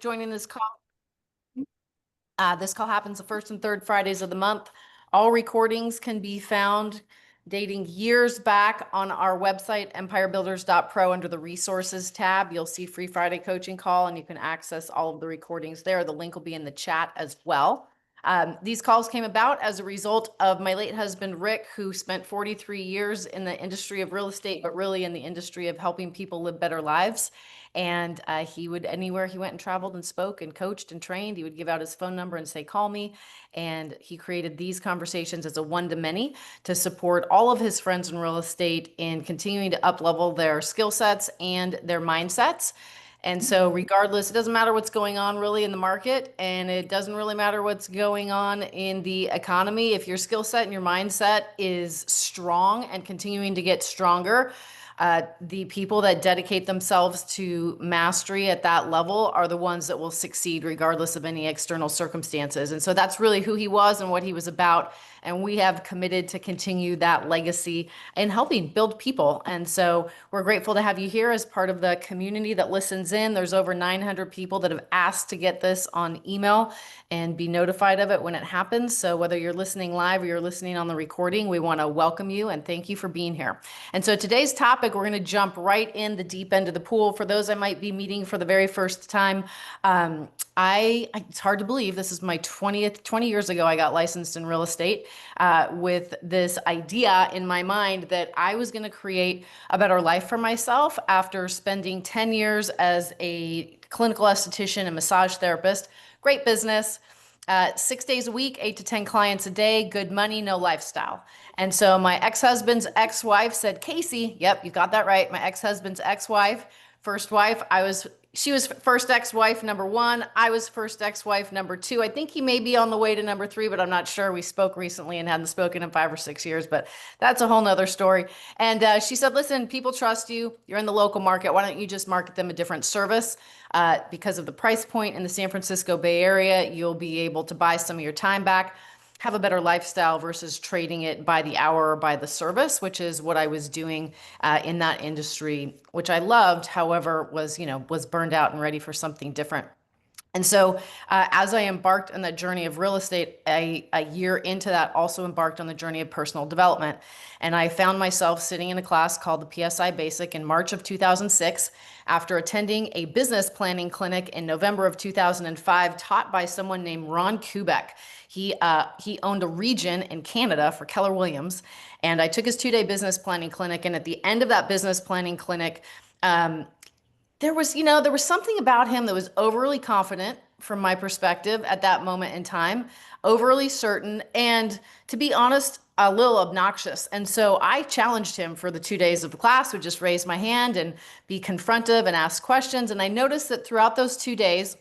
Joining this call. This call happens the first and third Fridays of the month. All recordings can be found dating years back on our website, empirebuilders.pro, under the resources tab. You'll see free Friday coaching call, and you can access all of the recordings there. The link will be in the chat as well. These calls came about as a result of my late husband, Rick, who spent 43 years in the industry of real estate, but really in the industry of helping people live better lives. And he would, anywhere he went and traveled and spoke and coached and trained, he would give out his phone number and say, call me. And he created these conversations as a one-to-many to support all of his friends in real estate in continuing to up-level their skill sets and their mindsets. And so regardless, it doesn't matter what's going on really in the market, and it doesn't really matter what's going on in the economy. If your skill set and your mindset is strong and continuing to get stronger, the people that dedicate themselves to mastery at that level are the ones that will succeed regardless of any external circumstances. And so that's really who he was and what he was about. And we have committed to continue that legacy in helping build people. And so we're grateful to have you here as part of the community that listens in. There's over 900 people that have asked to get this on email and be notified of it when it happens. So whether you're listening live or you're listening on the recording, we want to welcome you and thank you for being here. And so today's topic, we're going to jump right in the deep end of the pool. For those I might be meeting for the very first time, it's hard to believe this is my 20 years ago, I got licensed in real estate with this idea in my mind that I was going to create a better life for myself after spending 10 years as a clinical esthetician and massage therapist. Great business. 6 days a week, 8 to 10 clients a day, good money, no lifestyle. And so my ex-husband's ex-wife said, Casey, yep, you got that right. My ex-husband's ex-wife, first wife, she was first ex-wife number one. I was first ex-wife number two. I think he may be on the way to number three, but I'm not sure. We spoke recently and hadn't spoken in 5 or 6 years, but that's a whole nother story. And she said, listen, people trust you. You're in the local market. Why don't you just market them a different service? Because of the price point in the San Francisco Bay Area, you'll be able to buy some of your time back, have a better lifestyle versus trading it by the hour or by the service, which is what I was doing in that industry, which I loved, however, was burned out and ready for something different. And so as I embarked on that journey of real estate, a year into that also embarked on the journey of personal development. And I found myself sitting in a class called the PSI Basic in March of 2006 after attending a business planning clinic in November of 2005 taught by someone named Ron Kubek. He owned a region in Canada for Keller Williams. And I took his 2-day business planning clinic. And at the end of that business planning clinic, there was something about him that was overly confident from my perspective at that moment in time, overly certain, and to be honest, a little obnoxious. And so I challenged him for the 2 days of the class, would just raise my hand and be confrontive and ask questions. And I noticed that throughout those 2 days,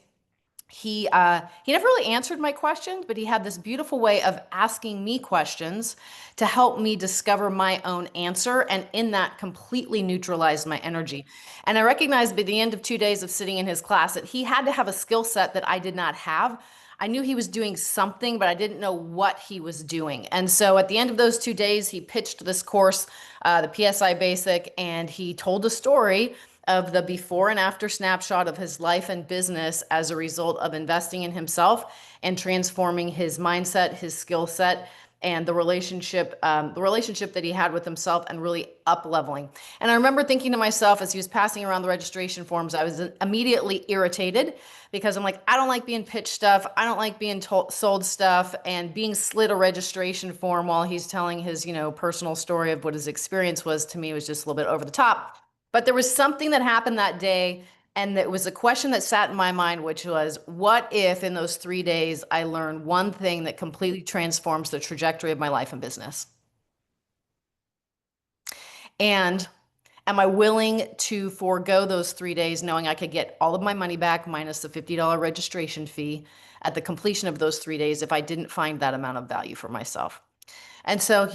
he never really answered my questions, but he had this beautiful way of asking me questions to help me discover my own answer, and in that completely neutralized my energy. And I recognized by the end of 2 days of sitting in his class that he had to have a skill set that I did not have. I knew he was doing something, but I didn't know what he was doing. And so at the end of those 2 days, he pitched this course, the PSI Basic, and he told a story of the before and after snapshot of his life and business as a result of investing in himself and transforming his mindset, his skill set, and the relationship that he had with himself, and really up leveling. And I remember thinking to myself as he was passing around the registration forms, I was immediately irritated because I'm like, I don't like being pitched stuff. I don't like being sold stuff, and being slid a registration form while he's telling his, personal story of what his experience was, to me was just a little bit over the top. But there was something that happened that day, and it was a question that sat in my mind, which was, what if in those 3 days I learned one thing that completely transforms the trajectory of my life and business? And am I willing to forego those 3 days knowing I could get all of my money back minus the $50 registration fee at the completion of those 3 days if I didn't find that amount of value for myself? And so,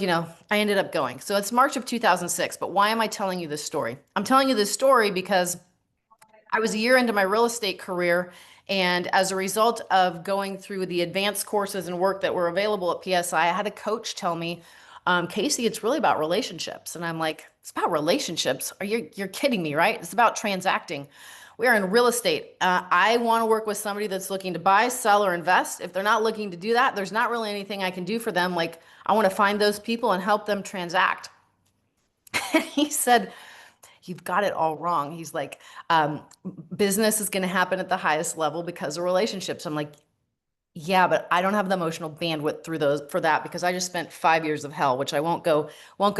I ended up going. So it's March of 2006, but why am I telling you this story? I'm telling you this story because I was a year into my real estate career, and as a result of going through the advanced courses and work that were available at PSI, I had a coach tell me, Casey, it's really about relationships. And I'm like, it's about relationships? You're kidding me, right? It's about transacting. We are in real estate. I want to work with somebody that's looking to buy, sell, or invest. If they're not looking to do that, there's not really anything I can do for them. Like, I want to find those people and help them transact. He said, you've got it all wrong. He's like, business is going to happen at the highest level because of relationships. I'm like, yeah, but I don't have the emotional bandwidth through those for that because I just spent 5 years of hell, which I won't go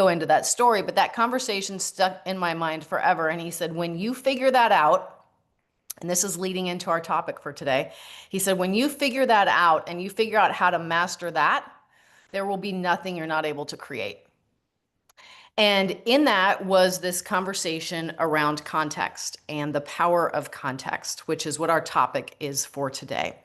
into that story, but that conversation stuck in my mind forever. And he said, when you figure that out, and this is leading into our topic for today, he said, when you figure that out and you figure out how to master that, there will be nothing you're not able to create. And in that was this conversation around context and the power of context, which is what our topic is for today.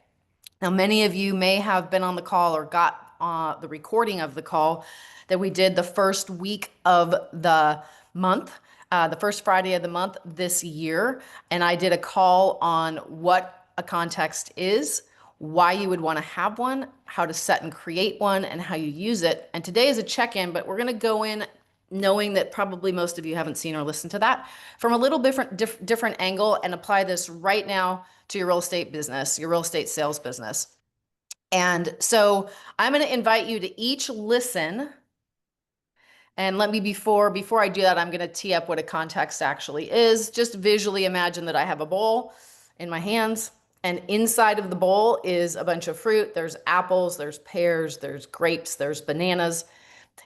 Now, many of you may have been on the call or got the recording of the call that we did the first week of the month, the first Friday of the month this year. And I did a call on what a context is, why you would want to have one, how to set and create one, and how you use it. And today is a check-in, but we're going to go in knowing that probably most of you haven't seen or listened to that from a little different angle and apply this right now to your real estate business, your real estate sales business. And so I'm going to invite you to each listen. And let me, before I do that, I'm going to tee up what a context actually is. Just visually imagine that I have a bowl in my hands, and inside of the bowl is a bunch of fruit. There's apples, there's pears, there's grapes, there's bananas.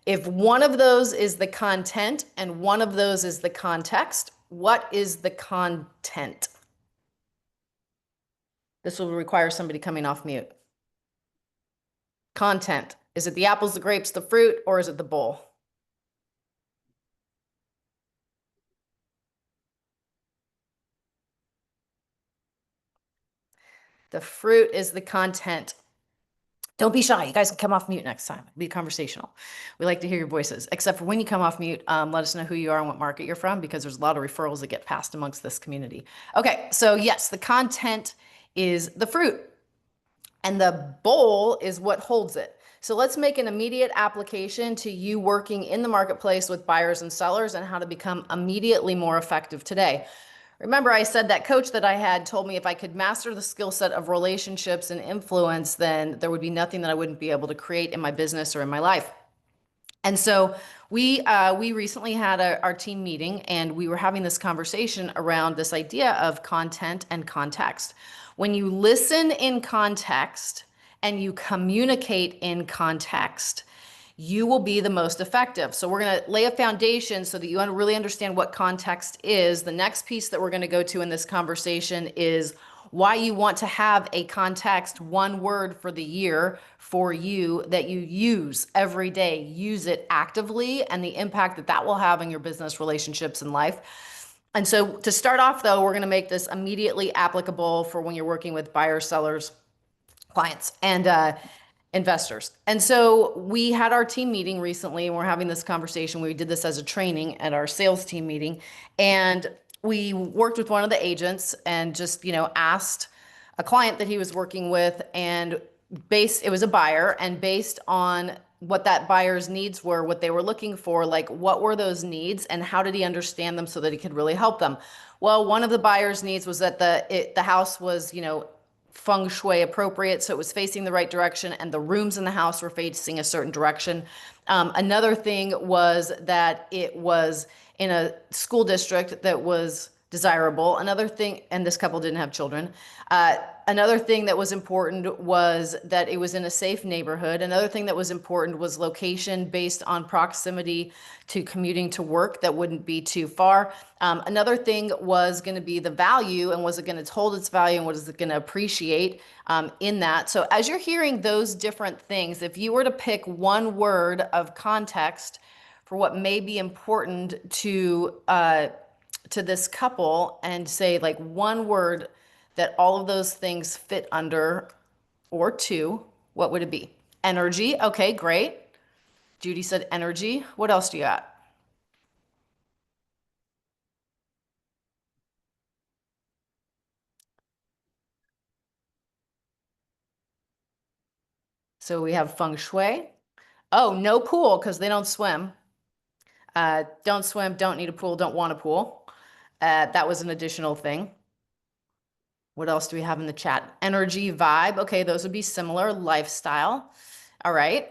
If one of those is the content and one of those is the context, what is the content? This will require somebody coming off mute. Content. Is it the apples, the grapes, the fruit, or is it the bowl? The fruit is the content. Don't be shy. You guys can come off mute next time. Be conversational. We like to hear your voices, except for when you come off mute, let us know who you are and what market you're from, because there's a lot of referrals that get passed amongst this community. Okay, so yes, the content is the fruit, and the bowl is what holds it. So let's make an immediate application to you working in the marketplace with buyers and sellers and how to become immediately more effective today. Remember, I said that coach that I had told me if I could master the skill set of relationships and influence, then there would be nothing that I wouldn't be able to create in my business or in my life. And so we recently had our team meeting, and we were having this conversation around this idea of content and context. When you listen in context and you communicate in context, you will be the most effective. So we're going to lay a foundation so that you really understand what context is. The next piece that we're going to go to in this conversation is why you want to have a context, one word for the year for you that you use every day. Use it actively, and the impact that that will have on your business, relationships, and life. And so to start off, though, we're going to make this immediately applicable for when you're working with buyers, sellers, clients, and investors. And so we had our team meeting recently, and we're having this conversation. We did this as a training at our sales team meeting, and we worked with one of the agents and just, asked a client that he was working with, and it was a buyer, and based on what that buyer's needs were, what they were looking for, like what were those needs and how did he understand them so that he could really help them? Well, one of the buyer's needs was that the house was, feng shui appropriate, so it was facing the right direction, and the rooms in the house were facing a certain direction. Another thing was that it was in a school district that was desirable. Another thing, and this couple didn't have children. Another thing that was important was that it was in a safe neighborhood. Another thing that was important was location based on proximity to commuting to work that wouldn't be too far. Another thing was going to be the value, and was it going to hold its value, and what is it going to appreciate in that. So as you're hearing those different things, if you were to pick one word of context for what may be important to this couple, and say like one word that all of those things fit under, or two, what would it be? Energy. Okay, great. Judy said energy. What else do you got? So we have feng shui. Oh, no pool because they don't swim. Don't swim, don't need a pool, don't want a pool. That was an additional thing. What else do we have in the chat? Energy, vibe. Okay, those would be similar. Lifestyle. All right.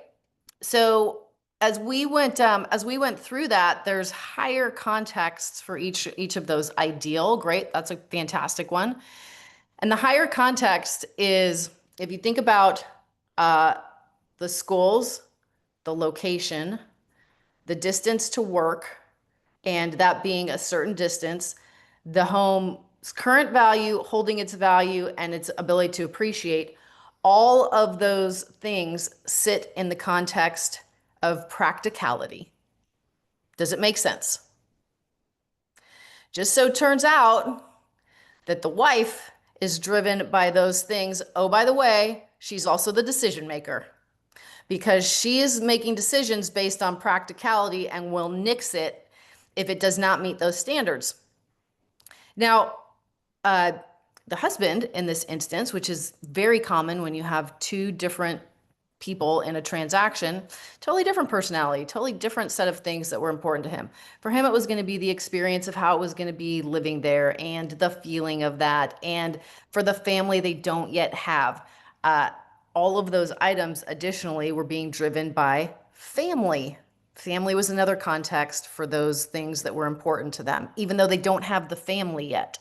So as we went through that, there's higher contexts for each of those. Ideal. Great. That's a fantastic one. And the higher context is if you think about the schools, the location, the distance to work, and that being a certain distance, the home's current value, holding its value, and its ability to appreciate, all of those things sit in the context of practicality. Does it make sense? Just so turns out that the wife is driven by those things. Oh, by the way, she's also the decision maker because she is making decisions based on practicality and will nix it if it does not meet those standards. Now, uh, the husband in this instance, which is very common when you have two different people in a transaction, totally different personality, totally different set of things that were important to him. For him, it was going to be the experience of how it was going to be living there and the feeling of that. And for the family they don't yet have, all of those items additionally were being driven by family. Family was another context for those things that were important to them, even though they don't have the family yet.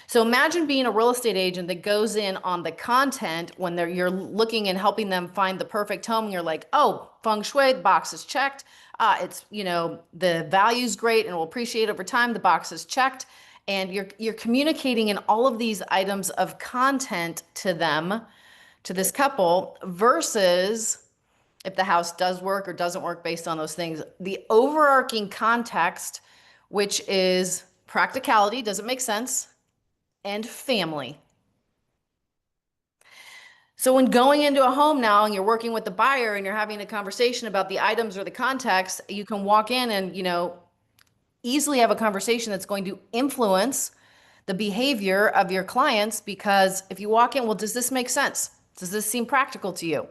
So imagine being a real estate agent that goes in on the content when you're looking and helping them find the perfect home. And you're like, oh, feng shui, the box is checked. It's, the value's great and will appreciate over time. The box is checked. And you're communicating in all of these items of content to them, to this couple, versus if the house does work or doesn't work based on those things. The overarching context, which is practicality, does it make sense? And family. So when going into a home now and you're working with the buyer and you're having a conversation about the items or the context, you can walk in and, easily have a conversation that's going to influence the behavior of your clients, because if you walk in, well, does this make sense? Does this seem practical to you?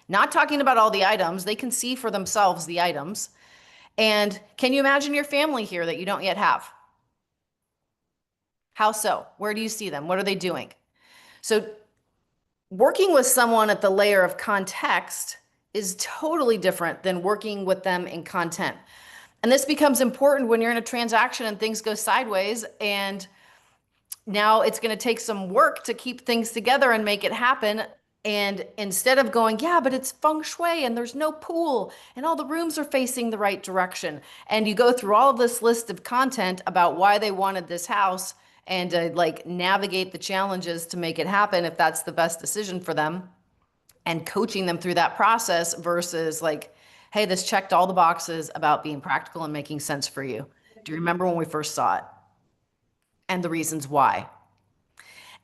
Not talking about all the items, they can see for themselves the items. And can you imagine your family here that you don't yet have? How so? Where do you see them? What are they doing? So working with someone at the layer of context is totally different than working with them in content. And this becomes important when you're in a transaction and things go sideways, and now it's going to take some work to keep things together and make it happen. And instead of going, yeah, but it's feng shui and there's no pool and all the rooms are facing the right direction, and you go through all of this list of content about why they wanted this house and navigate the challenges to make it happen if that's the best decision for them, and coaching them through that process versus hey, this checked all the boxes about being practical and making sense for you. Do you remember when we first saw it? And the reasons why.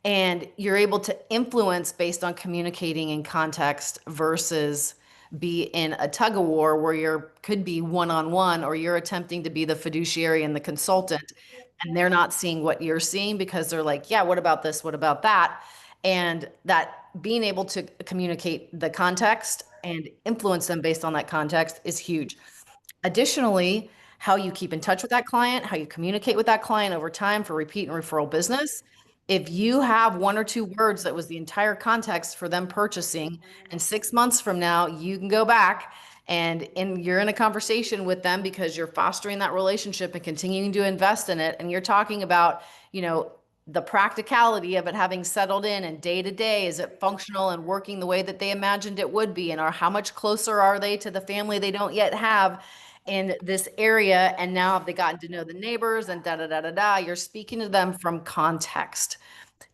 And you're able to influence based on communicating in context versus be in a tug of war where could be one-on-one, or you're attempting to be the fiduciary and the consultant, and they're not seeing what you're seeing because they're like, yeah, what about this? What about that? And that being able to communicate the context and influence them based on that context is huge. Additionally, how you keep in touch with that client, how you communicate with that client over time for repeat and referral business. If you have one or two words that was the entire context for them purchasing, and 6 months from now, you can go back and you're in a conversation with them because you're fostering that relationship and continuing to invest in it. And you're talking about, the practicality of it having settled in, and day to day, is it functional and working the way that they imagined it would be? And how much closer are they to the family they don't yet have in this area? And now have they gotten to know the neighbors and da da da da da? You're speaking to them from context.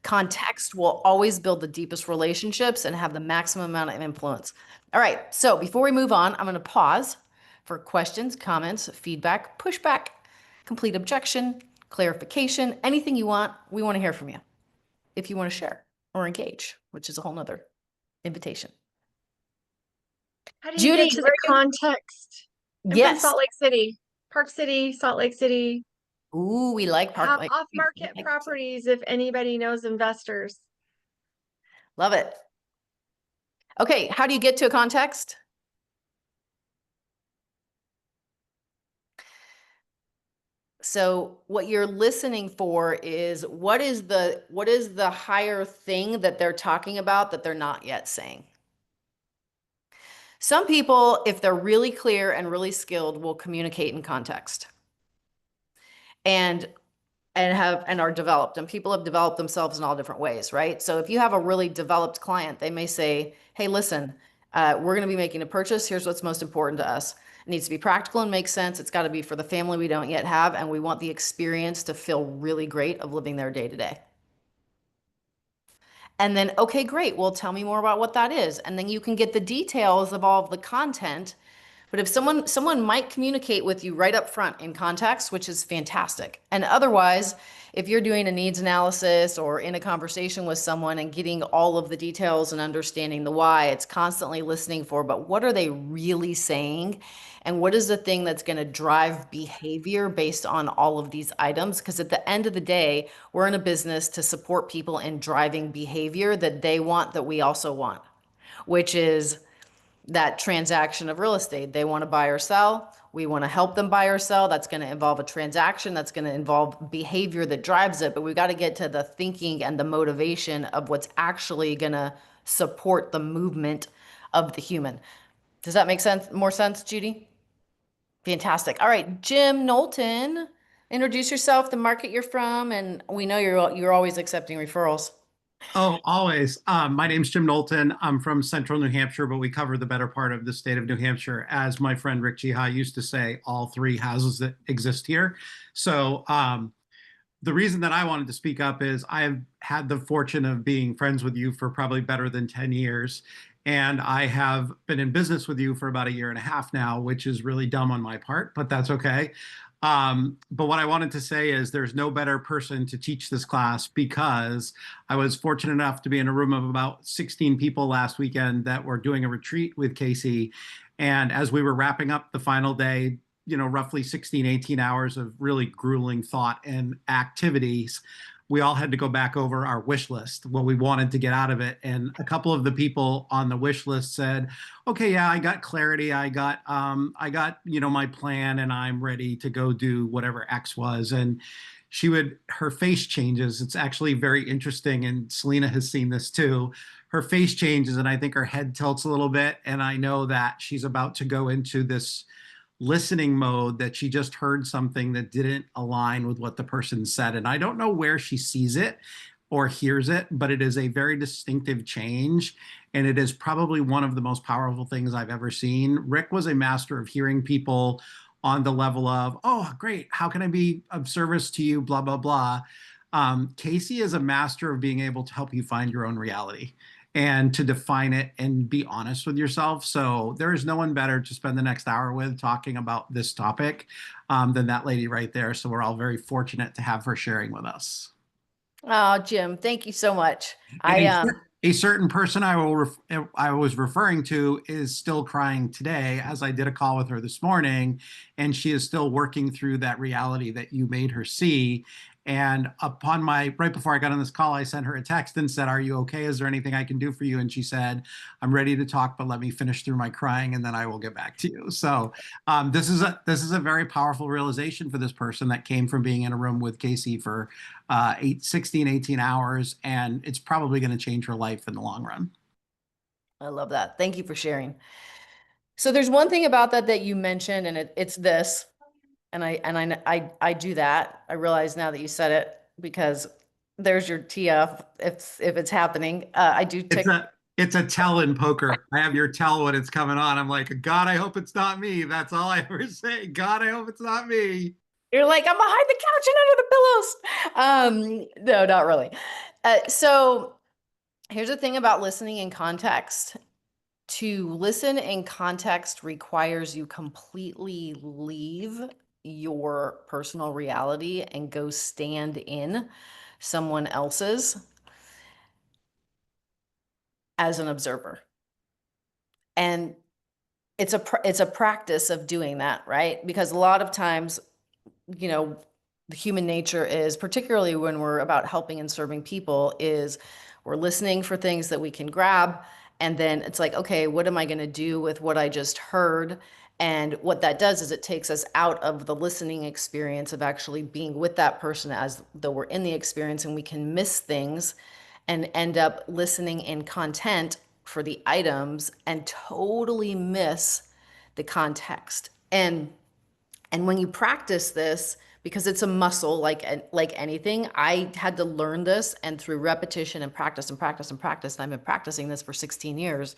Context will always build the deepest relationships and have the maximum amount of influence. All right, so before we move on, I'm going to pause for questions, comments, feedback, pushback, complete objection, clarification, anything you want. We want to hear from you if you want to share or engage, which is a whole nother invitation. How do you get to the context? I'm Yes. from Salt Lake City, Park City, Salt Lake City. Ooh, we like Have off-market properties if anybody knows investors. Love it. Okay, how do you get to a context? So what you're listening for is what is the higher thing that they're talking about that they're not yet saying. Some people, if they're really clear and really skilled, will communicate in context and and are developed, and people have developed themselves in all different ways, right? So if you have a really developed client, they may say, hey, listen, we're going to be making a purchase. Here's what's most important to us. It needs to be practical and make sense. It's got to be for the family we don't yet have, and we want the experience to feel really great of living their day to day. And then, okay, great. Well, tell me more about what that is. And then you can get the details of all of the content. But if someone might communicate with you right up front in context, which is fantastic. And otherwise, if you're doing a needs analysis or in a conversation with someone and getting all of the details and understanding the why, it's constantly listening for, but what are they really saying? And what is the thing that's going to drive behavior based on all of these items? Because at the end of the day, we're in a business to support people in driving behavior that they want, that we also want, which is that transaction of real estate. They want to buy or sell. We want to help them buy or sell. That's going to involve a transaction. That's going to involve behavior that drives it. But we've got to get to the thinking and the motivation of what's actually going to support the movement of the human. Does that make sense? More sense, Judy? Fantastic. All right, Jim Knowlton, introduce yourself, the market you're from, and we know you're always accepting referrals. Oh, always. My name's Jim Knowlton. I'm from central New Hampshire, but we cover the better part of the state of New Hampshire. As my friend Rick Geha used to say, all three houses that exist here. So the reason that I wanted to speak up is I've had the fortune of being friends with you for probably better than 10 years. And I have been in business with you for about a year and a half now, which is really dumb on my part, but that's okay. But what I wanted to say is there's no better person to teach this class because I was fortunate enough to be in a room of about 16 people last weekend that were doing a retreat with Casey. And as we were wrapping up the final day, roughly 16, 18 hours of really grueling thought and activities, we all had to go back over our wish list, what we wanted to get out of it. And a couple of the people on the wish list said, okay, yeah, I got clarity. I got, my plan and I'm ready to go do whatever X was. And her face changes. It's actually very interesting. And Selena has seen this too. Her face changes and I think her head tilts a little bit. And I know that she's about to go into this listening mode, that she just heard something that didn't align with what the person said. And I don't know where she sees it or hears it, but it is a very distinctive change. And it is probably one of the most powerful things I've ever seen. Rick was a master of hearing people on the level of, oh, great, how can I be of service to you, blah, blah, blah. Casey is a master of being able to help you find your own reality and to define it and be honest with yourself. So there is no one better to spend the next hour with talking about this topic than that lady right there. So we're all very fortunate to have her sharing with us. Oh, Jim, thank you so much. And a certain person I was referring to is still crying today, as I did a call with her this morning, and she is still working through that reality that you made her see. And right before I got on this call, I sent her a text and said, are you okay? Is there anything I can do for you? And she said, I'm ready to talk, but let me finish through my crying and then I will get back to you. So this is a very powerful realization for this person that came from being in a room with Casey for 16, 18 hours. And it's probably going to change her life in the long run. I love that. Thank you for sharing. So there's one thing about that you mentioned, and it's this. And I do that. I realize now that you said it, because there's your TF if it's happening. I do tick. It's a tell in poker. I have your tell when it's coming on. I'm like, God, I hope it's not me. That's all I ever say. God, I hope it's not me. You're like, I'm behind the couch and under the pillows. No, not really. So here's the thing about listening in context. To listen in context requires you completely leave your personal reality and go stand in someone else's as an observer. And it's a practice of doing that, right? Because a lot of times, the human nature is, particularly when we're about helping and serving people, is we're listening for things that we can grab. And then it's like, okay, what am I going to do with what I just heard? And what that does is it takes us out of the listening experience of actually being with that person as though we're in the experience, and we can miss things and end up listening in content for the items and totally miss the context. And when you practice this, because it's a muscle like anything, I had to learn this, and through repetition and practice and practice and practice, and I've been practicing this for 16 years,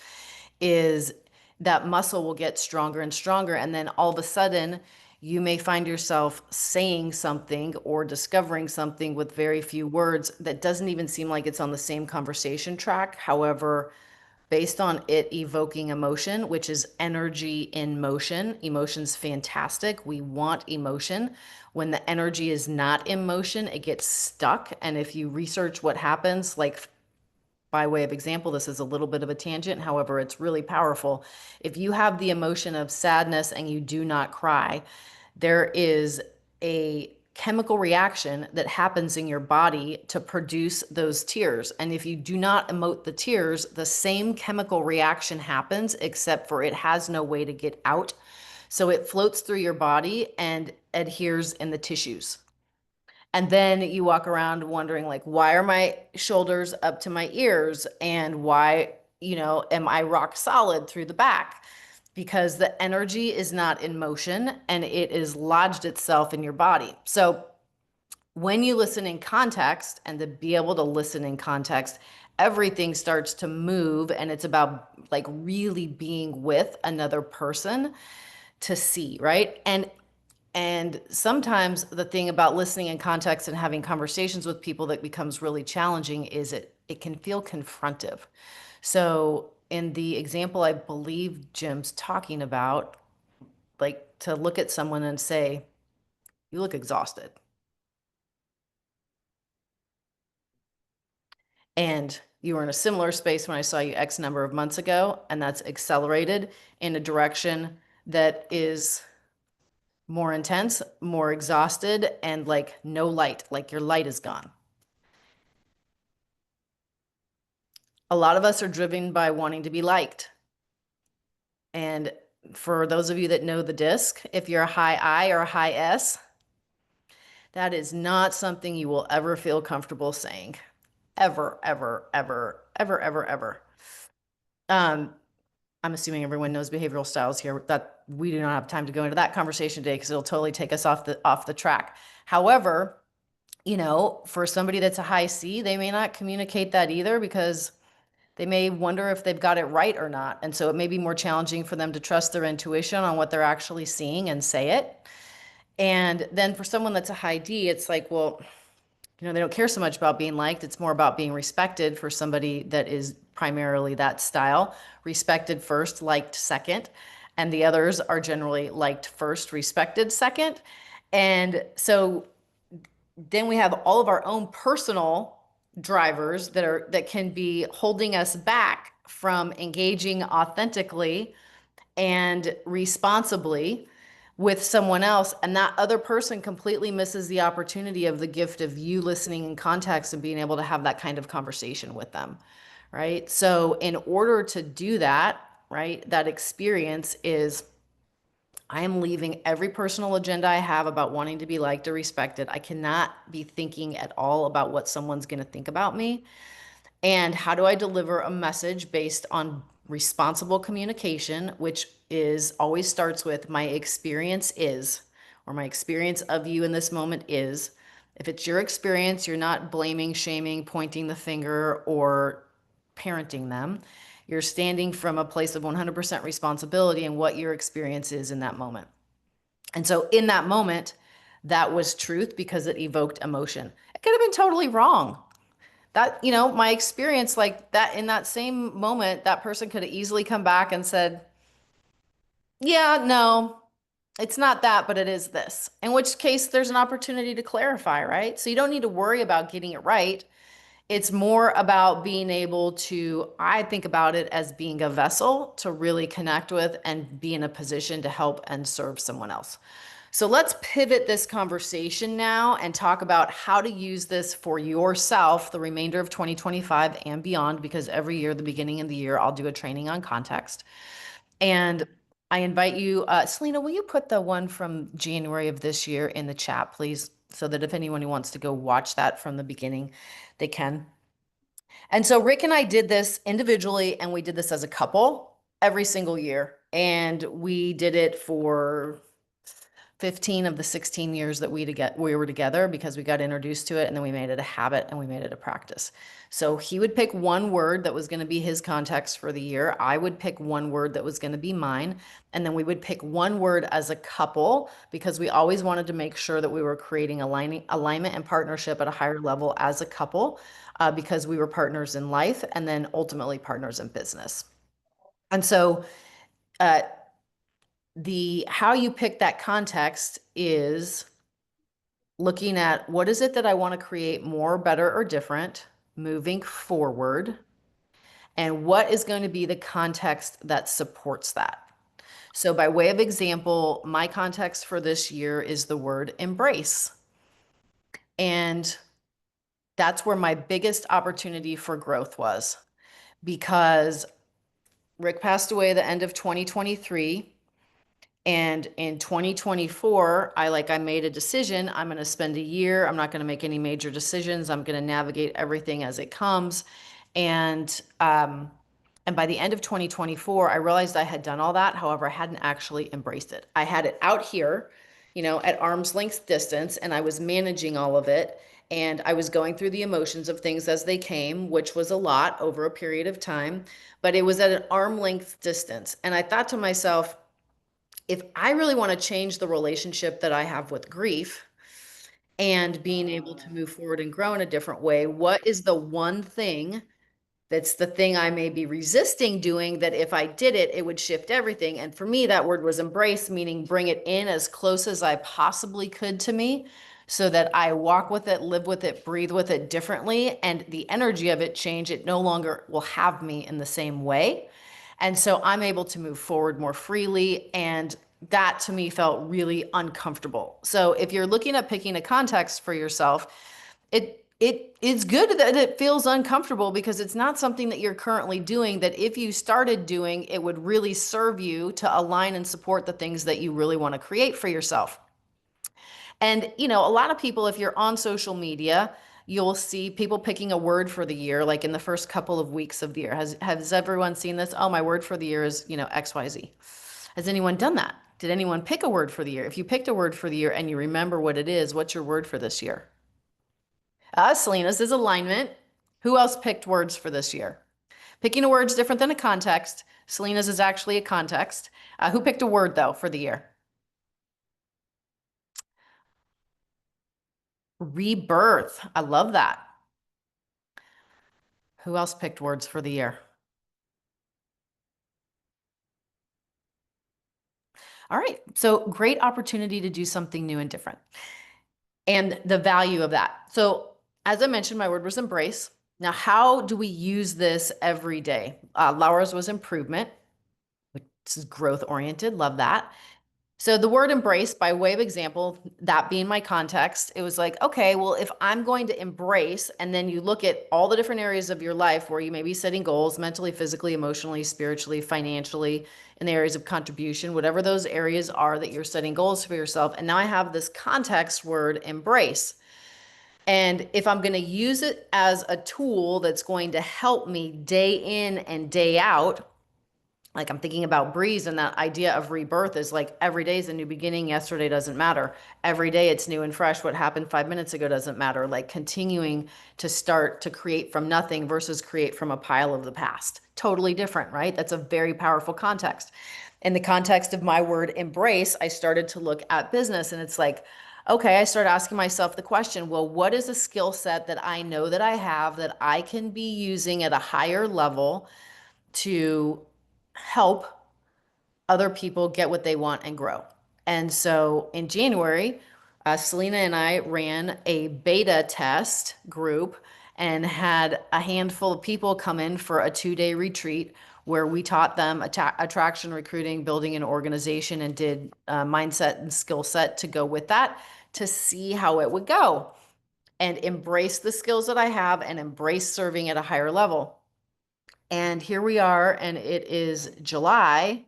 is that muscle will get stronger and stronger. And then all of a sudden, you may find yourself saying something or discovering something with very few words that doesn't even seem like it's on the same conversation track. However, based on it evoking emotion, which is energy in motion. Emotion's fantastic. We want emotion. When the energy is not in motion, it gets stuck. And if you research what happens, like by way of example, this is a little bit of a tangent, however, it's really powerful. If you have the emotion of sadness and you do not cry, there is a chemical reaction that happens in your body to produce those tears. And if you do not emote the tears, the same chemical reaction happens, except for it has no way to get out. So it floats through your body and adheres in the tissues. And then you walk around wondering, like, why are my shoulders up to my ears? And why, am I rock solid through the back? Because the energy is not in motion and it is lodged itself in your body. So when you listen in context, and to be able to listen in context, everything starts to move, and it's about like really being with another person to see, right? And sometimes the thing about listening in context and having conversations with people that becomes really challenging is it can feel confrontive. So in the example I believe Jim's talking about, like to look at someone and say, you look exhausted. And you were in a similar space when I saw you X number of months ago, and that's accelerated in a direction that is more intense, more exhausted, and like no light, like your light is gone. A lot of us are driven by wanting to be liked. And for those of you that know the disc, if you're a high I or a high S, that is not something you will ever feel comfortable saying. Ever, ever, ever, ever, ever, ever. I'm assuming everyone knows behavioral styles here, that we do not have time to go into that conversation today because it'll totally take us off the track. However, for somebody that's a high C, they may not communicate that either because they may wonder if they've got it right or not. And so it may be more challenging for them to trust their intuition on what they're actually seeing and say it. And then for someone that's a high D, it's like, well, they don't care so much about being liked. It's more about being respected for somebody that is primarily that style. Respected first, liked second. And the others are generally liked first, respected second. And so then we have all of our own personal drivers that can be holding us back from engaging authentically and responsibly with someone else, and that other person completely misses the opportunity of the gift of you listening in context and being able to have that kind of conversation with them, right? So in order to do that, right, that experience is I am leaving every personal agenda I have about wanting to be liked or respected. I cannot be thinking at all about what someone's going to think about me. And how do I deliver a message based on responsible communication, which is always starts with my experience is, or my experience of you in this moment is. If it's your experience, you're not blaming, shaming, pointing the finger, or parenting them. You're standing from a place of 100% responsibility in what your experience is in that moment. And so in that moment, that was truth because it evoked emotion. It could have been totally wrong. That, my experience like that in that same moment, that person could have easily come back and said, yeah, no, it's not that, but it is this. In which case there's an opportunity to clarify, right? So you don't need to worry about getting it right. It's more about being able to, I think about it as being a vessel to really connect with and be in a position to help and serve someone else. So let's pivot this conversation now and talk about how to use this for yourself the remainder of 2025 and beyond, because every year, the beginning of the year, I'll do a training on context. And I invite you, Selena, will you put the one from January of this year in the chat, please? So that if anyone who wants to go watch that from the beginning, they can. And so Rick and I did this individually, and we did this as a couple every single year. And we did it for 15 of the 16 years that we were together, because we got introduced to it, and then we made it a habit and we made it a practice. So he would pick one word that was going to be his context for the year. I would pick one word that was going to be mine. And then we would pick one word as a couple, because we always wanted to make sure that we were creating alignment and partnership at a higher level as a couple, because we were partners in life and then ultimately partners in business. And so, the how you pick that context is looking at what is it that I want to create more, better, or different moving forward, and what is going to be the context that supports that. So by way of example, my context for this year is the word embrace. And that's where my biggest opportunity for growth was, because Rick passed away the end of 2023. And in 2024, I made a decision. I'm going to spend a year. I'm not going to make any major decisions. I'm going to navigate everything as it comes. And by the end of 2024, I realized I had done all that. However, I hadn't actually embraced it. I had it out here, at arm's length distance, and I was managing all of it. And I was going through the emotions of things as they came, which was a lot over a period of time, but it was at an arm length distance. And I thought to myself, if I really want to change the relationship that I have with grief and being able to move forward and grow in a different way, what is the one thing that's the thing I may be resisting doing, that if I did it, it would shift everything? And for me, that word was embrace, meaning bring it in as close as I possibly could to me, so that I walk with it, live with it, breathe with it differently, and the energy of it change. It no longer will have me in the same way. And so I'm able to move forward more freely. And that to me felt really uncomfortable. So if you're looking at picking a context for yourself, it is good that it feels uncomfortable, because it's not something that you're currently doing, that if you started doing, it would really serve you to align and support the things that you really want to create for yourself. And, a lot of people, if you're on social media, you'll see people picking a word for the year, like in the first couple of weeks of the year. Has everyone seen this? Oh, my word for the year is, XYZ. Has anyone done that? Did anyone pick a word for the year? If you picked a word for the year and you remember what it is, what's your word for this year? Selena's is alignment. Who else picked words for this year? Picking a word is different than a context. Selena's is actually a context. Who picked a word, though, for the year? Rebirth. I love that. Who else picked words for the year? All right. So great opportunity to do something new and different. And the value of that. So as I mentioned, my word was embrace. Now, how do we use this every day? Laura's was improvement, which is growth oriented. Love that. So the word embrace, by way of example, that being my context, it was like, okay, well, if I'm going to embrace, and then you look at all the different areas of your life where you may be setting goals mentally, physically, emotionally, spiritually, financially, in the areas of contribution, whatever those areas are that you're setting goals for yourself. And now I have this context word, embrace. And if I'm going to use it as a tool that's going to help me day in and day out, like I'm thinking about Breeze, and that idea of rebirth is like every day is a new beginning. Yesterday doesn't matter. Every day it's new and fresh. What happened 5 minutes ago doesn't matter. Like continuing to start to create from nothing versus create from a pile of the past. Totally different, right? That's a very powerful context. In the context of my word embrace, I started to look at business, and it's like, okay, I started asking myself the question, well, what is a skill set that I know that I have that I can be using at a higher level to help other people get what they want and grow? And so in January, Selena and I ran a beta test group and had a handful of people come in for a 2-day retreat where we taught them attraction, recruiting, building an organization, and did mindset and skill set to go with that, to see how it would go and embrace the skills that I have and embrace serving at a higher level. And here we are, and it is July,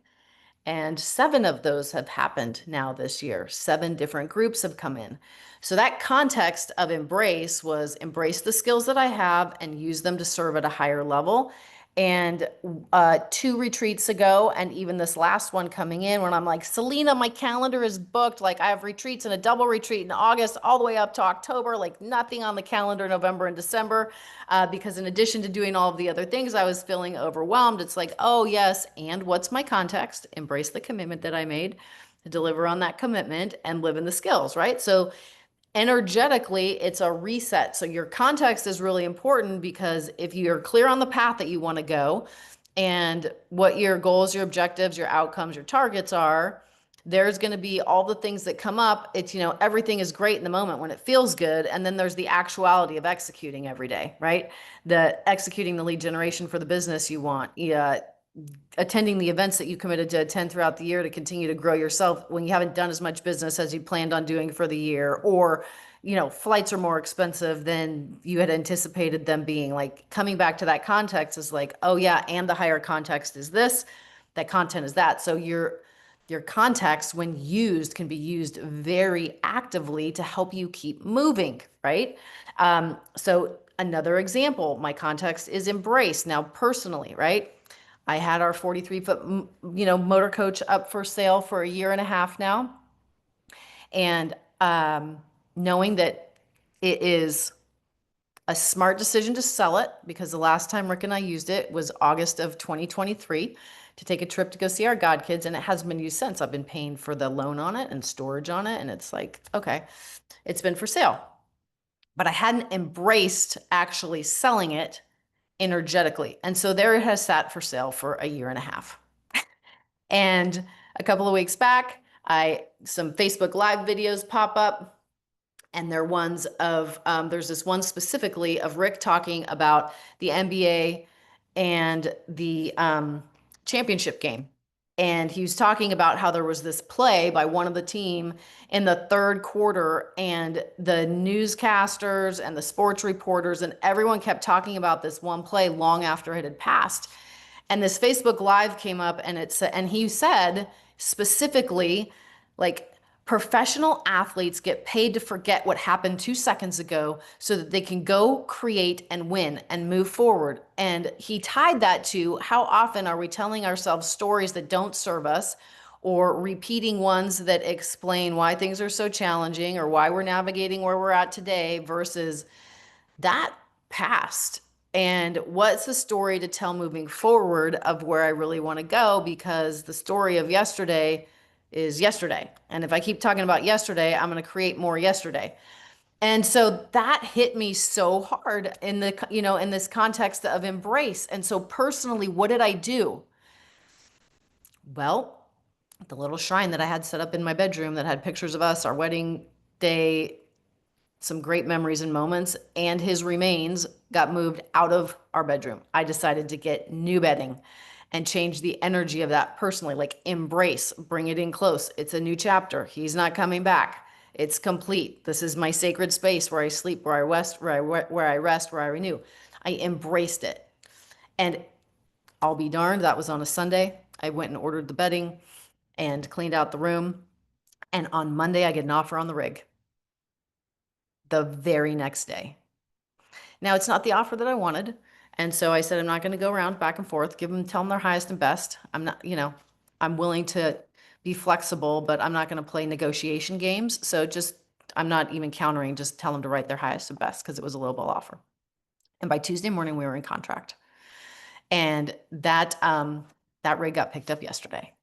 And 7 of those have happened now this year. 7 different groups have come in. So that context of embrace was embrace the skills that I have and use them to serve at a higher level. And 2 retreats ago, and even this last one coming in, when I'm like, Selena, my calendar is booked. Like I have retreats and a double retreat in August all the way up to October, like nothing on the calendar November and December. Because in addition to doing all of the other things, I was feeling overwhelmed. It's like, oh yes, and what's my context? Embrace the commitment that I made, deliver on that commitment, and live in the skills, right? So energetically, it's a reset. So your context is really important because if you're clear on the path that you want to go and what your goals, your objectives, your outcomes, your targets are, there's going to be all the things that come up. It's, everything is great in the moment when it feels good. And then there's the actuality of executing every day, right? The executing the lead generation for the business you want. Yeah, attending the events that you committed to attend throughout the year to continue to grow yourself when you haven't done as much business as you planned on doing for the year, or flights are more expensive than you had anticipated them being. Like coming back to that context is like, oh yeah, and the higher context is this, that content is that. So your context, when used, can be used very actively to help you keep moving, right? So another example, my context is embrace. Now personally, right? I had our 43-foot, motor coach up for sale for a year and a half now. And knowing that it is a smart decision to sell it, because the last time Rick and I used it was August of 2023 to take a trip to go see our godkids. And it hasn't been used since. I've been paying for the loan on it and storage on it. And it's like, okay, it's been for sale. But I hadn't embraced actually selling it energetically. And so there it has sat for sale for a year and a half. And a couple of weeks back, some Facebook Live videos pop up, and they're ones of, there's this one specifically of Rick talking about the NBA and the championship game. And he was talking about how there was this play by one of the team in the third quarter, and the newscasters and the sports reporters and everyone kept talking about this one play long after it had passed. And this Facebook Live came up, and he said specifically, like, professional athletes get paid to forget what happened 2 seconds ago so that they can go create and win and move forward. And he tied that to how often are we telling ourselves stories that don't serve us, or repeating ones that explain why things are so challenging or why we're navigating where we're at today versus that past. And what's the story to tell moving forward of where I really want to go? Because the story of yesterday is yesterday. And if I keep talking about yesterday, I'm going to create more yesterday. And so that hit me so hard in in this context of embrace. And so personally, what did I do? Well, the little shrine that I had set up in my bedroom that had pictures of us, our wedding day, some great memories and moments, and his remains got moved out of our bedroom. I decided to get new bedding and change the energy of that personally, like embrace, bring it in close. It's a new chapter. He's not coming back. It's complete. This is my sacred space where I sleep, where I rest, where I rest, where I renew. I embraced it. And I'll be darned, that was on a Sunday. I went and ordered the bedding and cleaned out the room. And on Monday, I get an offer on the rig the very next day. Now, it's not the offer that I wanted. And so I said, I'm not going to go around back and forth, tell them their highest and best. I'm not, I'm willing to be flexible, but I'm not going to play negotiation games. So I'm not even countering, just tell them to write their highest and best, because it was a lowball offer. And by Tuesday morning, we were in contract. And that rig got picked up yesterday.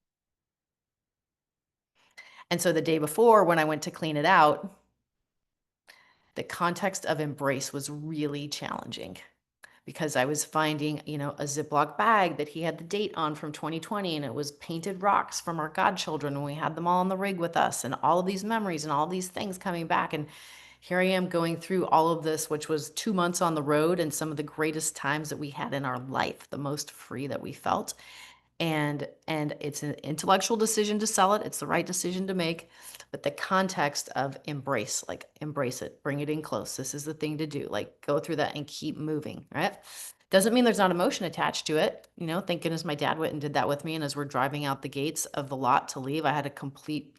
And so the day before, when I went to clean it out, the context of embrace was really challenging, because I was finding, a Ziploc bag that he had the date on from 2020, and it was painted rocks from our godchildren, and we had them all on the rig with us, and all of these memories and all these things coming back. And here I am going through all of this, which was 2 months on the road and some of the greatest times that we had in our life, the most free that we felt. And it's an intellectual decision to sell it. It's the right decision to make, but the context of embrace, like embrace it, bring it in close. This is the thing to do, like go through that and keep moving, right? Doesn't mean there's not emotion attached to it. You know, thank goodness my dad went and did that with me. And as we're driving out the gates of the lot to leave, I had a complete,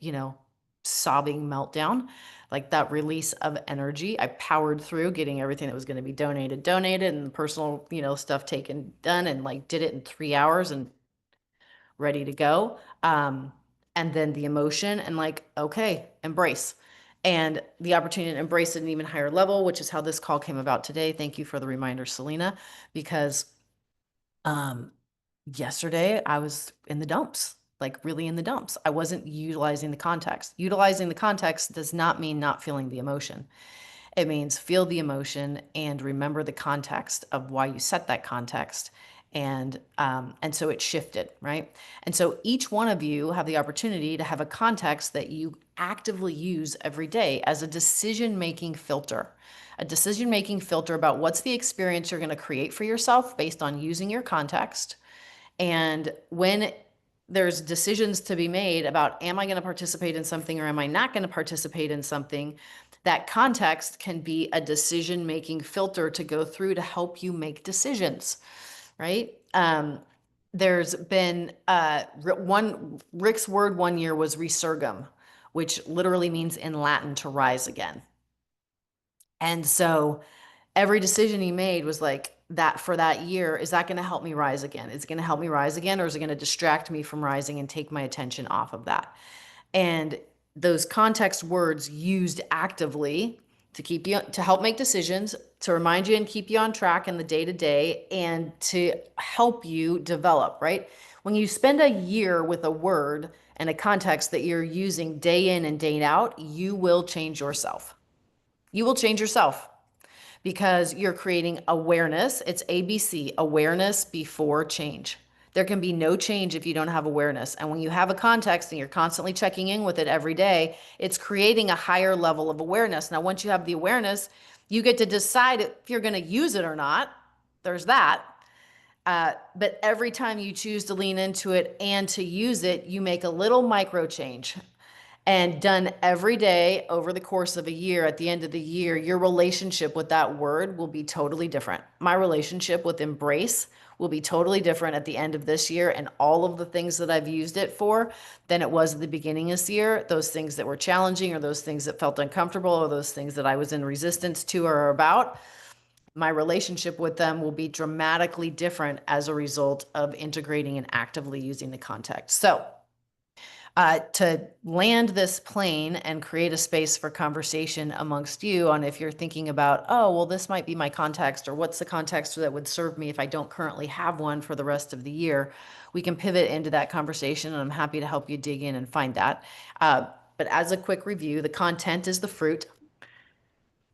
sobbing meltdown, like that release of energy. I powered through getting everything that was going to be donated, and the personal, stuff taken, done, and like did it in 3 hours and ready to go. And then the emotion and like, okay, embrace. And the opportunity to embrace at an even higher level, which is how this call came about today. Thank you for the reminder, Selena, because yesterday I was in the dumps, like really in the dumps. I wasn't utilizing the context. Utilizing the context does not mean not feeling the emotion. It means feel the emotion and remember the context of why you set that context. And so it shifted, right? And so each one of you have the opportunity to have a context that you actively use every day as a decision-making filter. A decision-making filter about what's the experience you're going to create for yourself based on using your context. And when there's decisions to be made about, am I going to participate in something or am I not going to participate in something? That context can be a decision-making filter to go through to help you make decisions, right? There's been Rick's word one year was resurgam, which literally means in Latin to rise again. And so every decision he made was like, that for that year, is that going to help me rise again? Is it going to help me rise again, or is it going to distract me from rising and take my attention off of that? And those context words used actively to keep you, to help make decisions, to remind you and keep you on track in the day to day, and to help you develop, right? When you spend a year with a word and a context that you're using day in and day out, you will change yourself. You will change yourself because you're creating awareness. It's ABC, awareness before change. There can be no change if you don't have awareness. And when you have a context and you're constantly checking in with it every day, it's creating a higher level of awareness. Now, once you have the awareness, you get to decide if you're going to use it or not. There's that. But every time you choose to lean into it and to use it, you make a little micro change. And done every day over the course of a year, at the end of the year, your relationship with that word will be totally different. My relationship with embrace will be totally different at the end of this year, and all of the things that I've used it for than it was at the beginning of this year. Those things that were challenging, or those things that felt uncomfortable, or those things that I was in resistance to or about, my relationship with them will be dramatically different as a result of integrating and actively using the context. So to land this plane and create a space for conversation amongst you on if you're thinking about, oh, well, this might be my context, or what's the context that would serve me if I don't currently have one for the rest of the year, we can pivot into that conversation, and I'm happy to help you dig in and find that. But as a quick review, the content is the fruit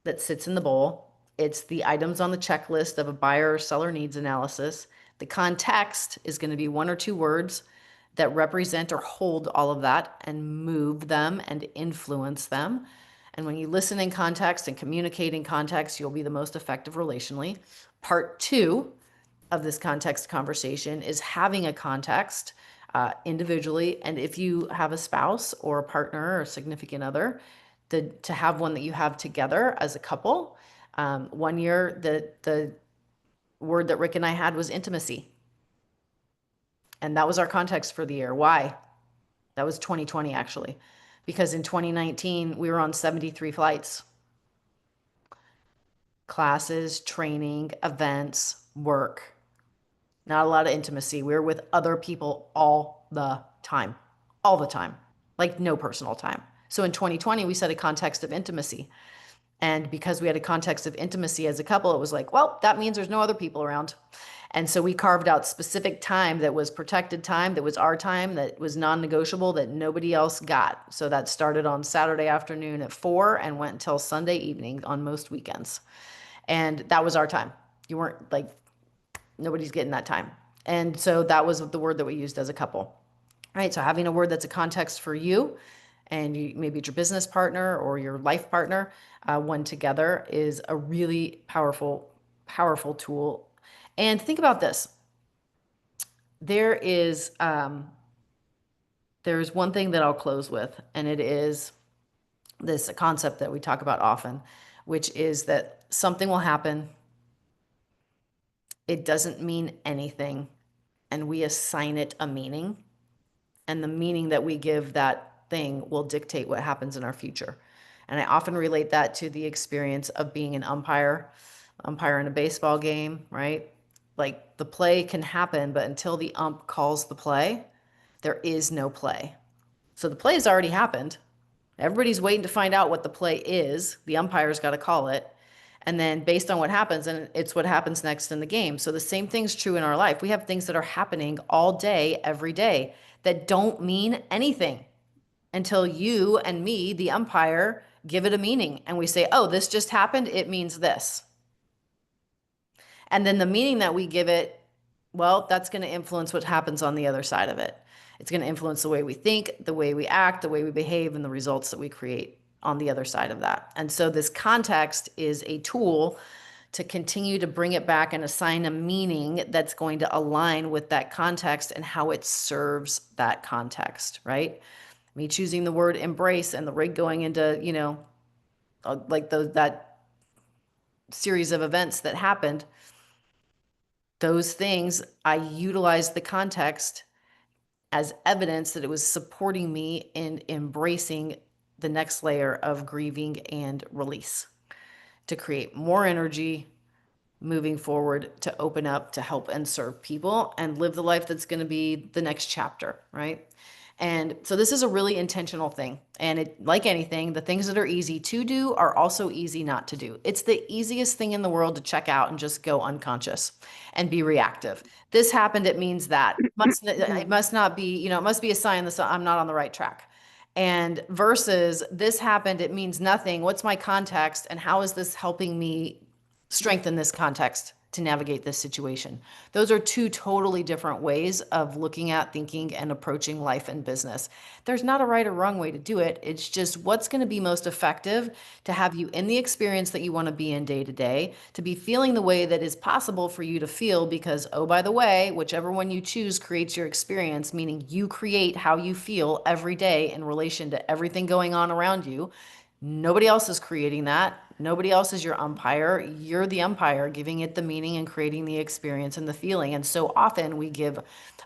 that sits in the bowl. It's the items on the checklist of a buyer or seller needs analysis. The context is going to be one or two words that represent or hold all of that and move them and influence them. And when you listen in context and communicate in context, you'll be the most effective relationally. Part two of this context conversation is having a context individually. And if you have a spouse or a partner or a significant other, to have one that you have together as a couple. One year, the word that Rick and I had was intimacy. And that was our context for the year. Why? That was 2020, actually, because in 2019, we were on 73 flights. Classes, training, events, work. Not a lot of intimacy. We were with other people all the time, like no personal time. So in 2020, we set a context of intimacy. And because we had a context of intimacy as a couple, it was like, well, that means there's no other people around. And so we carved out specific time that was protected time, that was our time, that was non-negotiable, that nobody else got. So that started on Saturday afternoon at 4 and went until Sunday evening on most weekends. And that was our time. You weren't like, nobody's getting that time. And so that was the word that we used as a couple. All right. So having a word that's a context for you, and you, maybe it's your business partner or your life partner, one together is a really powerful, powerful tool. And think about this. There's one thing that I'll close with, and it is this concept that we talk about often, which is that something will happen it doesn't mean anything, and we assign it a meaning, and the meaning that we give that thing will dictate what happens in our future. And I often relate that to the experience of being an umpire in a baseball game, right? Like the play can happen, but until the ump calls the play, there is no play. So the play has already happened. Everybody's waiting to find out what the play is. The umpire's got to call it. And then based on what happens, and it's what happens next in the game. So the same thing's true in our life. We have things that are happening all day, every day, that don't mean anything until you and me, the umpire, give it a meaning. And we say, oh, this just happened. It means this. And then the meaning that we give it, well, that's going to influence what happens on the other side of it. It's going to influence the way we think, the way we act, the way we behave, and the results that we create on the other side of that. And so this context is a tool to continue to bring it back and assign a meaning that's going to align with that context and how it serves that context, right? Me choosing the word embrace and the rig going into, like that series of events that happened, those things, I utilized the context as evidence that it was supporting me in embracing the next layer of grieving and release to create more energy moving forward, to open up, to help and serve people and live the life that's going to be the next chapter, right? And so this is a really intentional thing. And it, like anything, the things that are easy to do are also easy not to do. It's the easiest thing in the world to check out and just go unconscious and be reactive. This happened, it means that. It must not be, it must be a sign that I'm not on the right track. And versus this happened, it means nothing. What's my context and how is this helping me strengthen this context to navigate this situation? Those are two totally different ways of looking at, thinking, and approaching life and business. There's not a right or wrong way to do it. It's just what's going to be most effective to have you in the experience that you want to be in day to day, to be feeling the way that is possible for you to feel because, oh, by the way, whichever one you choose creates your experience, meaning you create how you feel every day in relation to everything going on around you. Nobody else is creating that. Nobody else is your umpire. You're the umpire, giving it the meaning and creating the experience and the feeling. And so often we give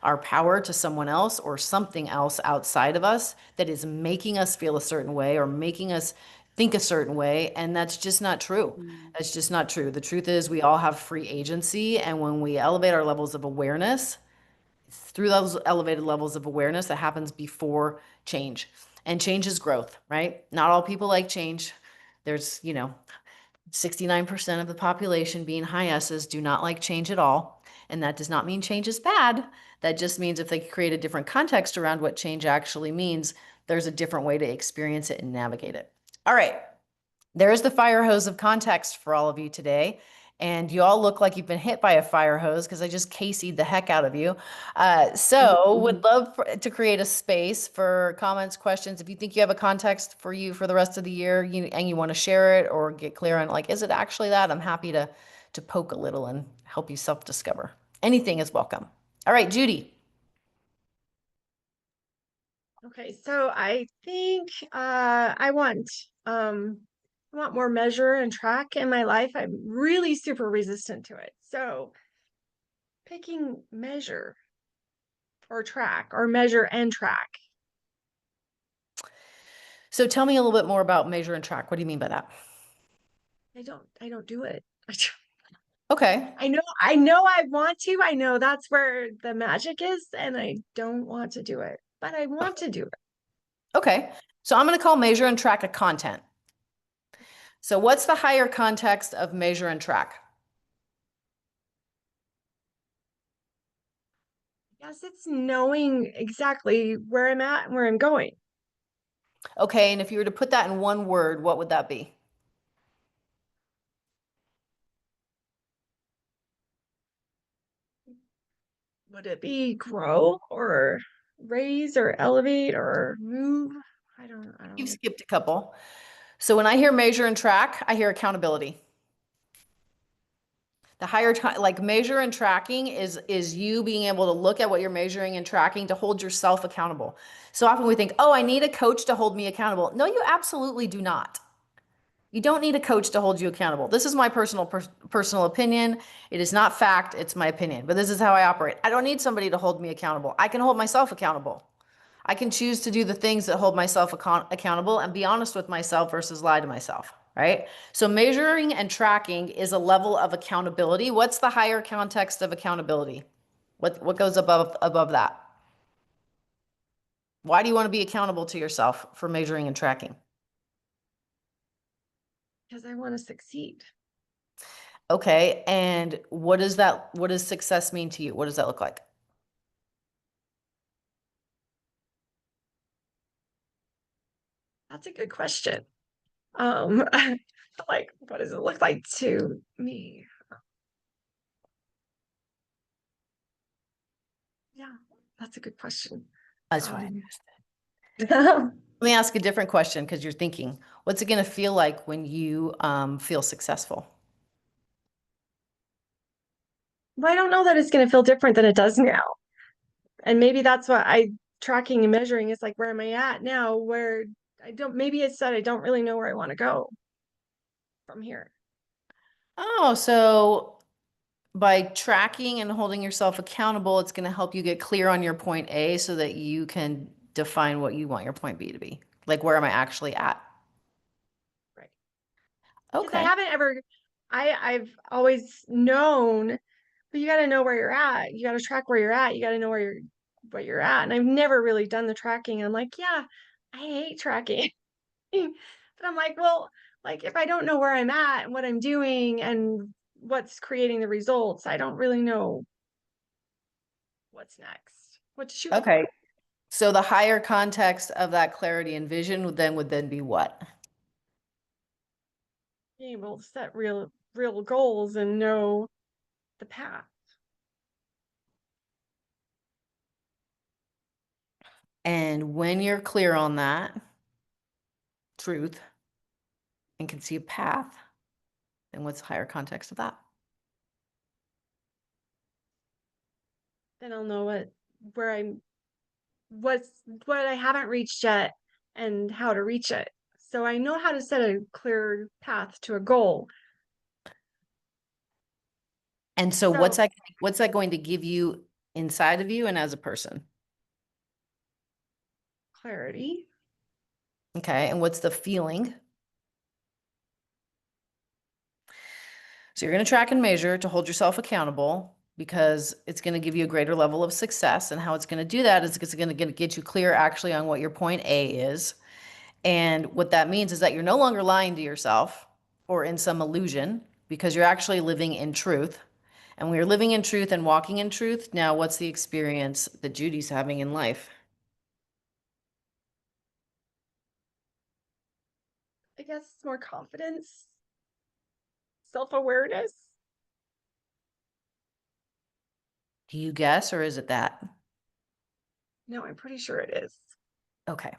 our power to someone else or something else outside of us that is making us feel a certain way or making us think a certain way. And that's just not true. That's just not true. The truth is we all have free agency. And when we elevate our levels of awareness, through those elevated levels of awareness, that happens before change. And change is growth, right? Not all people like change. There's, 69% of the population being high S's do not like change at all. And that does not mean change is bad. That just means if they create a different context around what change actually means, there's a different way to experience it and navigate it. All right. There's the fire hose of context for all of you today. And you all look like you've been hit by a fire hose because I just Casey'd the heck out of you. So would love to create a space for comments, questions. If you think you have a context for you for the rest of the year and you want to share it or get clear on like, is it actually that? I'm happy to poke a little and help you self-discover. Anything is welcome. All right, Judy. Okay, so I think I want more measure and track in my life. I'm really super resistant to it. So picking measure or track or measure and track. So tell me a little bit more about measure and track. What do you mean by that? I don't do it. Okay. I know I want to. I know that's where the magic is, and I don't want to do it, but I want to do it. Okay. So I'm going to call measure and track a content. So what's the higher context of measure and track? Yes, it's knowing exactly where I'm at and where I'm going. Okay, and if you were to put that in one word, what would that be? Would it be grow or raise or elevate or move? I don't You've know. skipped a couple. So when I hear measure and track, I hear accountability. The higher like measure and tracking is you being able to look at what you're measuring and tracking to hold yourself accountable. So often we think, oh, I need a coach to hold me accountable. No, you absolutely do not. You don't need a coach to hold you accountable. This is my personal opinion. It is not fact, it's my opinion, but this is how I operate. I don't need somebody to hold me accountable. I can hold myself accountable. I can choose to do the things that hold myself accountable and be honest with myself versus lie to myself, right? So measuring and tracking is a level of accountability. What's the higher context of accountability? What goes above that? Why do you want to be accountable to yourself for measuring and tracking? Because I want to succeed. Okay, and what does success mean to you? What does that look like? That's a good question. Like, what does it look like to me? Yeah, that's a good question. That's fine. Well, Let me ask a different question because you're thinking, what's it going to feel like when you feel successful? I don't know that it's going to feel different than it does now. And maybe that's what I tracking and measuring is like, where am I at now? Where I don't, maybe it's that I don't really know where I want to go from here. Oh, so by tracking and holding yourself accountable, it's going to help you get clear on your point A so that you can define what you want your point B to be. Like, where am I actually at? Right. Because I Okay. haven't ever, I've always known, but you got to know where you're at. You got to track where you're at. You got to know what you're at. And I've never really done the tracking. I'm like, yeah, I hate tracking. But I'm like, well, like if I don't know where I'm at and what I'm doing and what's creating the results, I don't really know what's next, what to shoot for. Okay. So the higher context of that clarity and vision would then be what? Being able to set real goals and know the path. And when you're clear on that truth and can see a path, then what's the higher context of that? Then I'll know where I'm what's what I haven't reached yet and how to reach it. So I know how to set a clear path to a goal. And so So what's that going to give you inside of you and as a person? clarity. Okay. And what's the feeling? So you're going to track and measure to hold yourself accountable because it's going to give you a greater level of success. And how it's going to do that is it's going to get you clear actually on what your point A is. And what that means is that you're no longer lying to yourself or in some illusion because you're actually living in truth. And when you're living in truth and walking in truth, now what's the experience that Judy's having in life? I guess more confidence, self-awareness. Do you guess, or is it that? No, I'm pretty sure it is. Okay.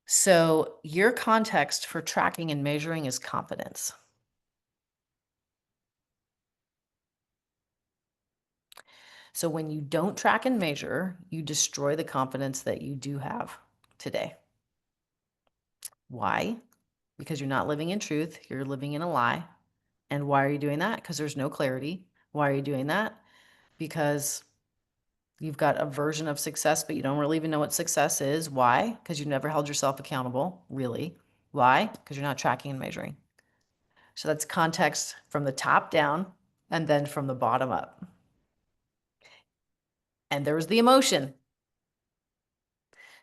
So your context for tracking and measuring is confidence. So when you don't track and measure, you destroy the confidence that you do have today. Why? Because you're not living in truth, you're living in a lie. And why are you doing that? Because there's no clarity. Why are you doing that? Because you've got a version of success, but you don't really even know what success is. Why? Because you've never held yourself accountable, really. Why? Because you're not tracking and measuring. So that's context from the top down and then from the bottom up. And there was the emotion.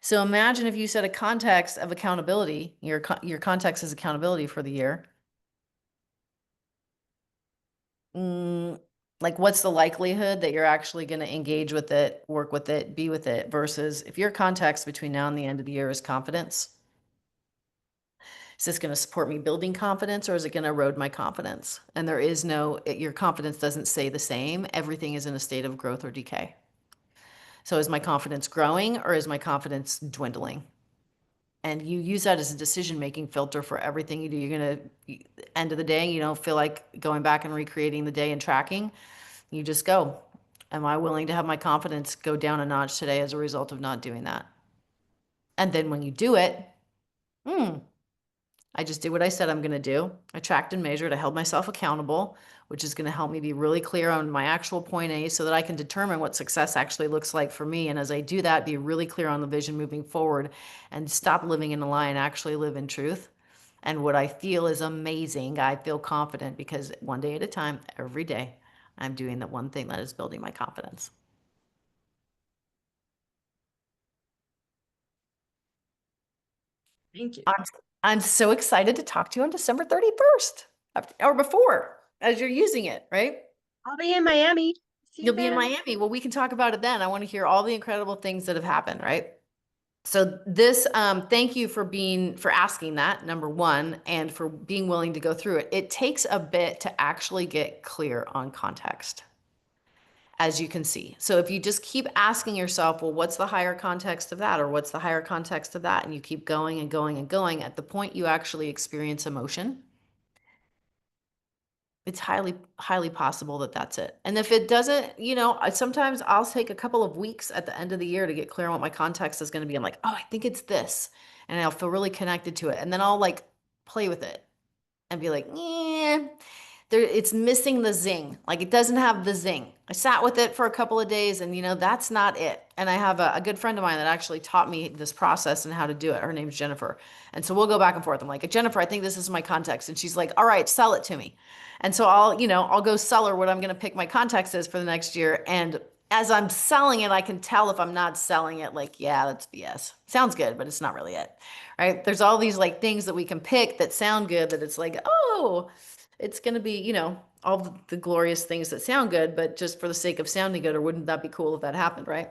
So imagine if you set a context of accountability, your context is accountability for the year. Like what's the likelihood that you're actually going to engage with it, work with it, be with it, versus if your context between now and the end of the year is confidence, is this going to support me building confidence or is it going to erode my confidence? And there is your confidence doesn't stay the same. Everything is in a state of growth or decay. So is my confidence growing or is my confidence dwindling? And you use that as a decision-making filter for everything you do. You're going to, end of the day, you don't feel like going back and recreating the day and tracking. You just go, am I willing to have my confidence go down a notch today as a result of not doing that? And then when you do it, I just did what I said I'm going to do. I tracked and measured. I held myself accountable, which is going to help me be really clear on my actual point A so that I can determine what success actually looks like for me. And as I do that, be really clear on the vision moving forward and stop living in a lie and actually live in truth. And what I feel is amazing. I feel confident because one day at a time, every day, I'm doing the one thing that is building my confidence. Thank you. I'm so excited to talk to you on December 31st or before as you're using it, right? I'll be in Miami. See you You'll be in then. Miami. Well, we can talk about it then. I want to hear all the incredible things that have happened, right? So this, thank you for asking that, number one, and for being willing to go through it. It takes a bit to actually get clear on context, as you can see. So if you just keep asking yourself, well, what's the higher context of that? Or what's the higher context of that? And you keep going and going and going, at the point you actually experience emotion, it's highly possible that that's it. And if it doesn't, sometimes I'll take a couple of weeks at the end of the year to get clear on what my context is going to be. I'm like, oh, I think it's this. And I'll feel really connected to it. And then I'll like play with it and be like, yeah, it's missing the zing. Like it doesn't have the zing. I sat with it for a couple of days and that's not it. And I have a good friend of mine that actually taught me this process and how to do it. Her name's Jennifer. And so we'll go back and forth. I'm like, Jennifer, I think this is my context. And she's like, all right, sell it to me. And so I'll go sell her what I'm going to pick my context is for the next year. And as I'm selling it, I can tell if I'm not selling it, like, yeah, that's BS. Sounds good, but it's not really it, right? There's all these like things that we can pick that sound good that it's like, oh, it's going to be, all the glorious things that sound good, but just for the sake of sounding good, or wouldn't that be cool if that happened, right?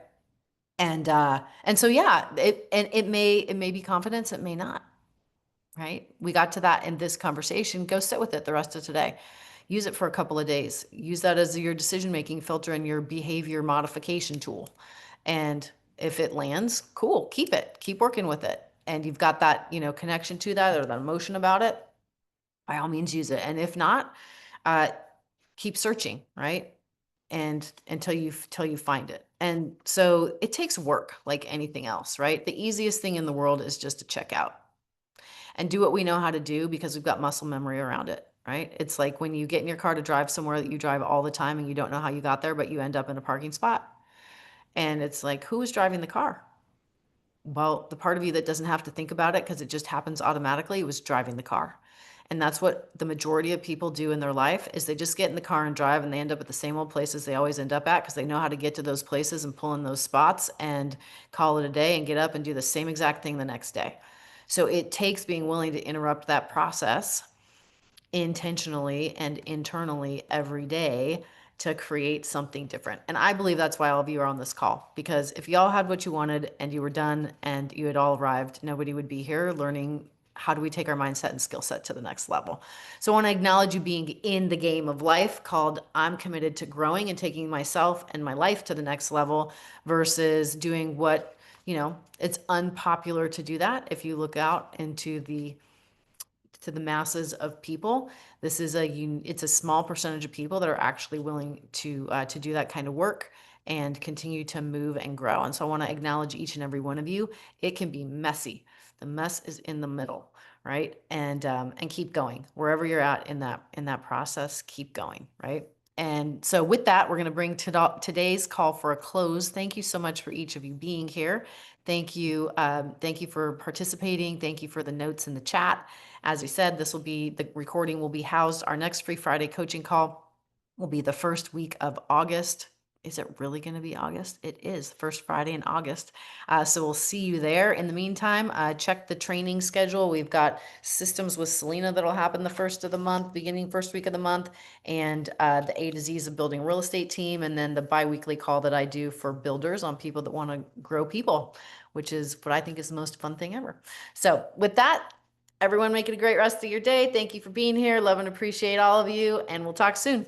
And so, yeah, it may be confidence, it may not, right? We got to that in this conversation. Go sit with it the rest of today. Use it for a couple of days. Use that as your decision-making filter and your behavior modification tool. And if it lands, cool, keep it, keep working with it. And you've got that, connection to that or that emotion about it, by all means use it. And if not, keep searching, right? And until you find it. And so it takes work like anything else, right? The easiest thing in the world is just to check out and do what we know how to do because we've got muscle memory around it, right? It's like when you get in your car to drive somewhere that you drive all the time and you don't know how you got there, but you end up in a parking spot. And it's like, who was driving the car? Well, the part of you that doesn't have to think about it because it just happens automatically was driving the car. And that's what the majority of people do in their life is they just get in the car and drive and they end up at the same old places they always end up at because they know how to get to those places and pull in those spots and call it a day and get up and do the same exact thing the next day. So it takes being willing to interrupt that process intentionally and internally every day to create something different. And I believe that's why all of you are on this call, because if y'all had what you wanted and you were done and you had all arrived, nobody would be here learning how do we take our mindset and skill set to the next level. So I want to acknowledge you being in the game of life called I'm committed to growing and taking myself and my life to the next level versus doing what, it's unpopular to do that. If you look out into the masses of people, this is it's a small percentage of people that are actually willing to do that kind of work and continue to move and grow. And so I want to acknowledge each and every one of you. It can be messy. The mess is in the middle, right? And keep going wherever you're at in that process. Keep going, right? And so with that, we're going to bring today's call for a close. Thank you so much for each of you being here. Thank you. Thank you for participating. Thank you for the notes in the chat. As we said, the recording will be housed. Our next Free Friday coaching call will be the first week of August. Is it really going to be August? It is first Friday in August. So we'll see you there. In the meantime, check the training schedule. We've got systems with Selena that'll happen the first of the month, beginning first week of the month, and the A to Z's of building a real estate team, and then the biweekly call that I do for builders on people that want to grow people, which is what I think is the most fun thing ever. So with that, everyone make it a great rest of your day. Thank you for being here. Love and appreciate all of you, and we'll talk soon.